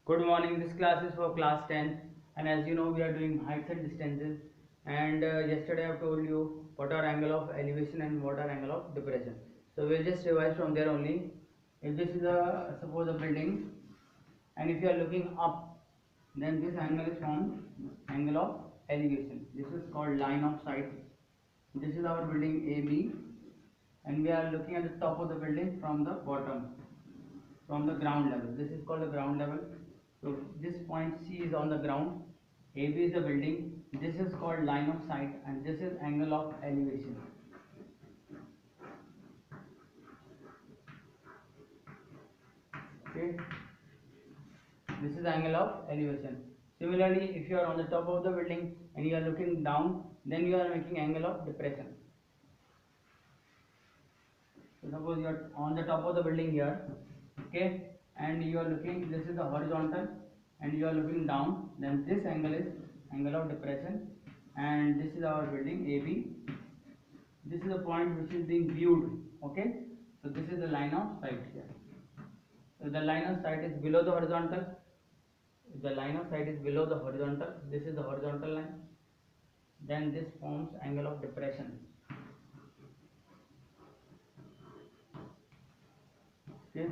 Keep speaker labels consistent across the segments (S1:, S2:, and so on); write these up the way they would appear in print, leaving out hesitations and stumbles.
S1: Good morning. This class is for class 10, and as you know, we are doing heights and distances. And yesterday I've told you what are angle of elevation and what are angle of depression. So we'll just revise from there only. If this is a suppose a building, and if you are looking up, then this angle is from angle of elevation. This is called line of sight. This is our building AB, and we are looking at the top of the building from the bottom, from the ground level. This is called the ground level. So this point C is on the ground, AB is the building, this is called line of sight, and this is angle of elevation. Okay, this is angle of elevation. Similarly, if you are on the top of the building and you are looking down, then you are making angle of depression. So suppose you are on the top of the building here, okay, and you are looking, this is the horizontal, and you are looking down, then this angle is angle of depression, and this is our building AB. This is the point which is being viewed, okay. So this is the line of sight here. So the line of sight is below the horizontal. If the line of sight is below the horizontal, this is the horizontal line, then this forms angle of depression. Okay.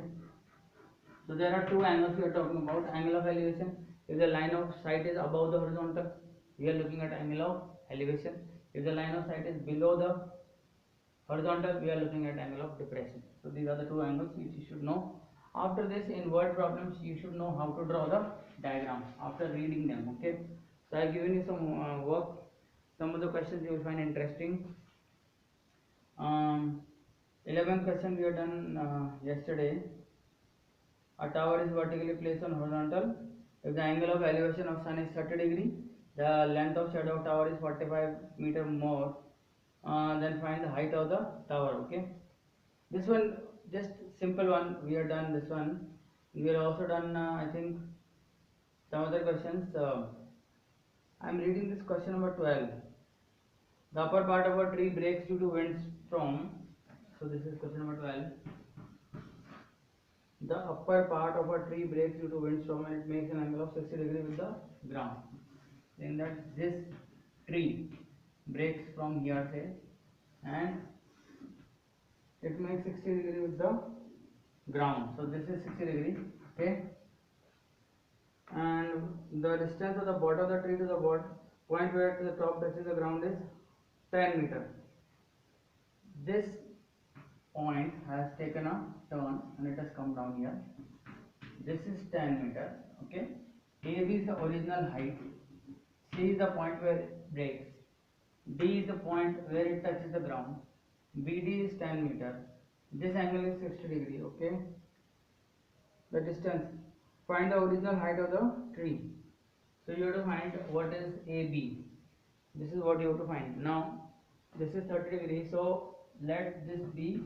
S1: So there are two angles we are talking about. Angle of elevation, if the line of sight is above the horizontal, we are looking at angle of elevation. If the line of sight is below the horizontal, we are looking at angle of depression. So these are the two angles which you should know. After this, in word problems, you should know how to draw the diagrams after reading them. Okay. So I have given you some work. Some of the questions you will find interesting. 11th question we have done yesterday. A tower is vertically placed on horizontal. If the angle of elevation of sun is 30 degree, the length of shadow of tower is 45 meter more. Then find the height of the tower. Okay. This one just simple one. We have done this one. We have also done I think some other questions. I am reading this question number 12. The upper part of a tree breaks due to winds from. So this is question number 12. The upper part of a tree breaks due to winds from and it makes an angle of 60 degree with the ground. Then that this tree breaks from here say, and it makes 60 degree with the ground. So this is 60 degree. Okay. And the distance of the bottom of the tree to the point where to the top touches the ground is 10 meter. This point has taken a turn and it has come down here. This is 10 meter. Okay. AB is the original height. C is the point where it breaks. D is the point where it touches the ground. BD is 10 meter. This angle is 60 degree. Okay. The distance. Find the original height of the tree. So you have to find what is AB. This is what you have to find. Now this is 30 degree. So let this be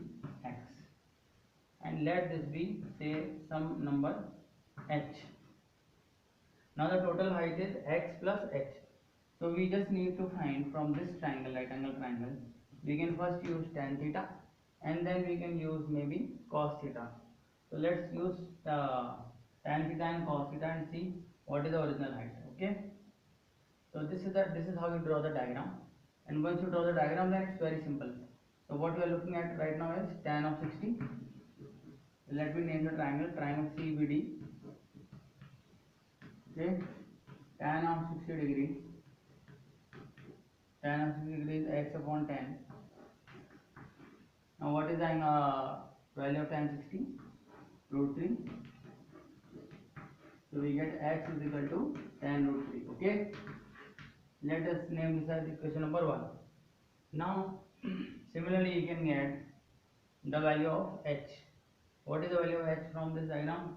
S1: X. And let this be say some number H. Now the total height is X plus H. So we just need to find from this triangle, right angle triangle, we can first use tan theta and then we can use maybe cos theta. So let's use tan theta and cos theta and see what is the original height. Okay. So this is how you draw the diagram. And once you draw the diagram, then it's very simple. So what we are looking at right now is tan of 60. Let me name the triangle CBD. Okay. Tan of 60 degree. Tan of 60 degree is x upon 10. Now what is the value of tan 60? Root 3. So we get x is equal to tan root 3. Okay. Let us name this as equation number 1. Now similarly you can get the value of h. What is the value of h from this diagram?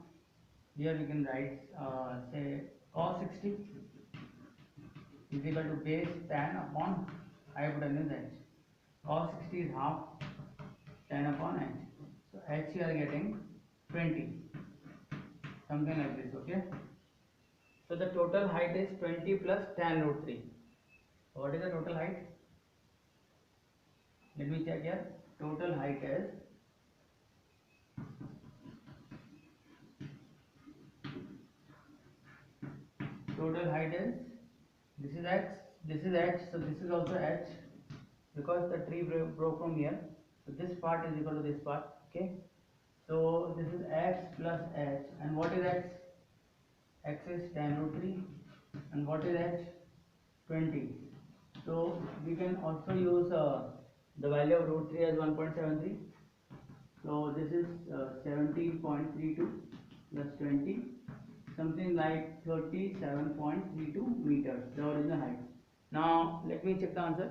S1: Here we can write say cos 60 is equal to base tan upon hypotenuse h. Cos 60 is half tan upon h. So h you are getting 20, something like this. Okay. So the total height is 20 plus tan root 3. What is the total height? Let me check here. Total height is total height is, this is x, this is h, so this is also h, because the tree broke from here, so this part is equal to this part. Okay, so this is x plus h, and what is x? X is 10 root 3, and what is h? 20. So we can also use the value of root 3 as 1.73. So this is 17.32 plus 20, something like 37.32 meters, the original height. Now let me check the answer.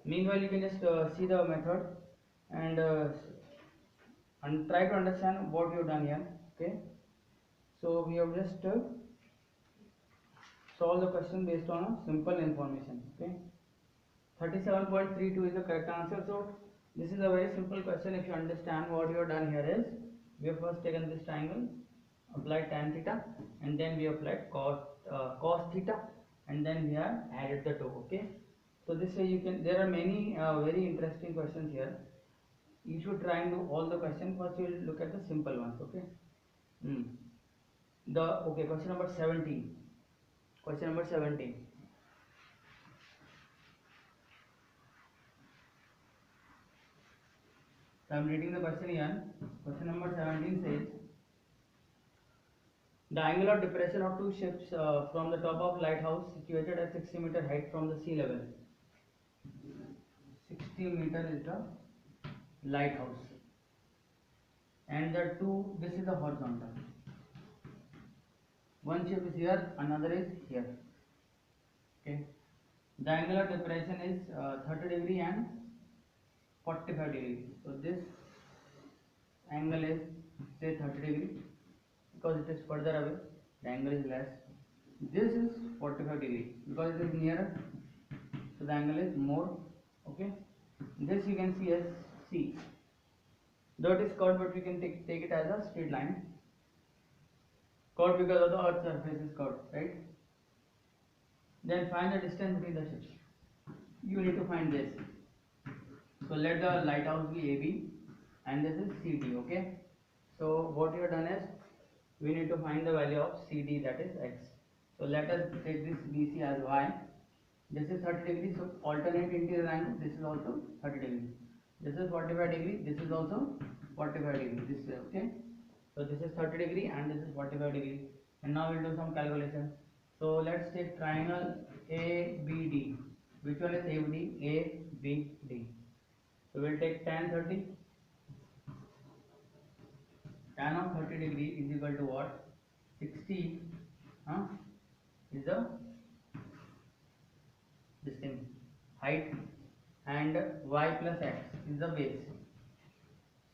S1: Meanwhile, you can just see the method and try to understand what you have done here. Okay, so we have just solved the question based on a simple information. Okay, 37.32 is the correct answer. So this is a very simple question. If you understand what you have done here is, we have first taken this triangle, applied tan theta, and then we applied cos theta, and then we have added the two. Okay, so this way you can, there are many very interesting questions here. You should try and do all the questions. First you will look at the simple ones. Okay, question number 17. Question number 17. So I am reading the question here. Question number 17 says, the angle of depression of two ships from the top of lighthouse situated at 60 meter height from the sea level. 60 meter is the lighthouse, and the two, this is the horizontal. One ship is here, another is here. Okay, the angle of depression is 30 degree and 45 degree. So this angle is say 30 degree, because it is further away, the angle is less. This is 45 degree because it is nearer, so the angle is more. Okay, this you can see as C, though it is curved, but we can take it as a straight line. Curved because of the earth's surface is curved, right? Then find the distance between the ships. You need to find this. So let the lighthouse be AB and this is CD. Okay, so what you have done is, we need to find the value of CD, that is x. So let us take this BC as y. This is 30 degree, so alternate interior angle. This is also 30 degree. This is 45 degree. This is also 45 degree. This way. Okay, so this is 30 degree and this is 45 degree. And now we'll do some calculation. So let's take triangle ABD. Which one is ABD? ABD. So we'll take tan 30. Tan of 30 degree is equal to what? 60 is the height, and y plus x is the base.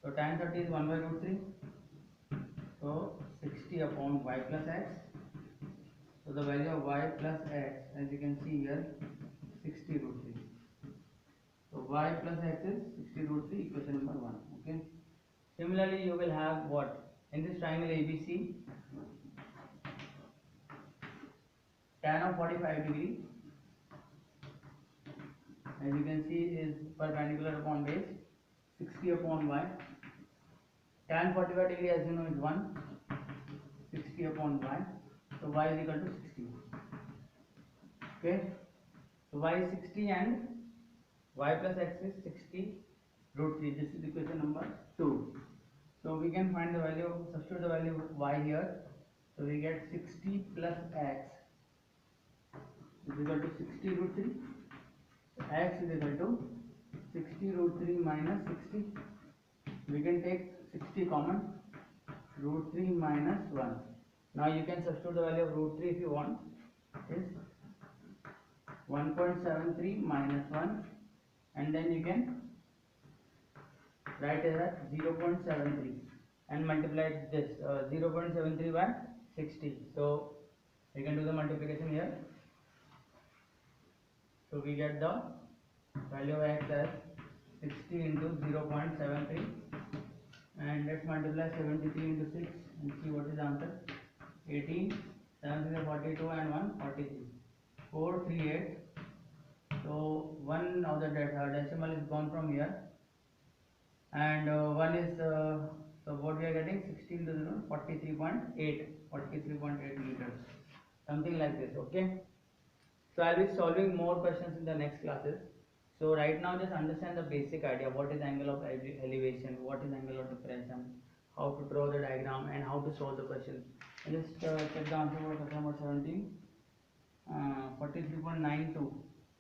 S1: So tan 30 is 1 by root 3. So 60 upon y plus x. So the value of y plus x, as you can see here, 60 root 3. So y plus x is 60 root 3, equation number 1. Okay. Similarly, you will have what? In this triangle ABC, tan of 45 degree, as you can see, is perpendicular upon base, 60 upon y. Tan 45 degree, as you know, is 1, 60 upon y. So y is equal to 60. Okay. So y is 60 and y plus x is 60 root 3. This is equation number 2. So we can find the value, substitute the value of y here. So we get 60 plus x is equal to 60 root 3. So x is equal to 60 root 3 minus 60. We can take 60 common, root 3 minus 1. Now you can substitute the value of root 3 if you want. Is 1.73 minus 1, and then you can write it as 0.73 and multiply this 0.73 by 60. So we can do the multiplication here. So we get the value of x as 60 into 0.73, and let's multiply 73 into 6 and see what is the answer. 18, 7 is 42 and 1 43, 438. So one of the decimal is gone from here, and one is so what we are getting, 16 to 0, 43.8 meters. something like this. Okay, so I'll be solving more questions in the next classes. So right now just understand the basic idea, what is angle of elevation, what is angle of depression, how to draw the diagram, and how to solve the question. And just check the answer for question number 17, 43.92.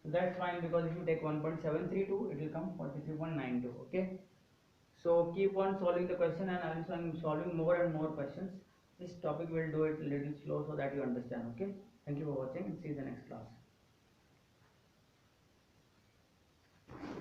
S1: So that's fine, because if you take 1.732 it will come 43.92. Okay, so keep on solving the question, and also I'm solving more and more questions. This topic will do it a little slow so that you understand. Okay, thank you for watching, and see you in the next class.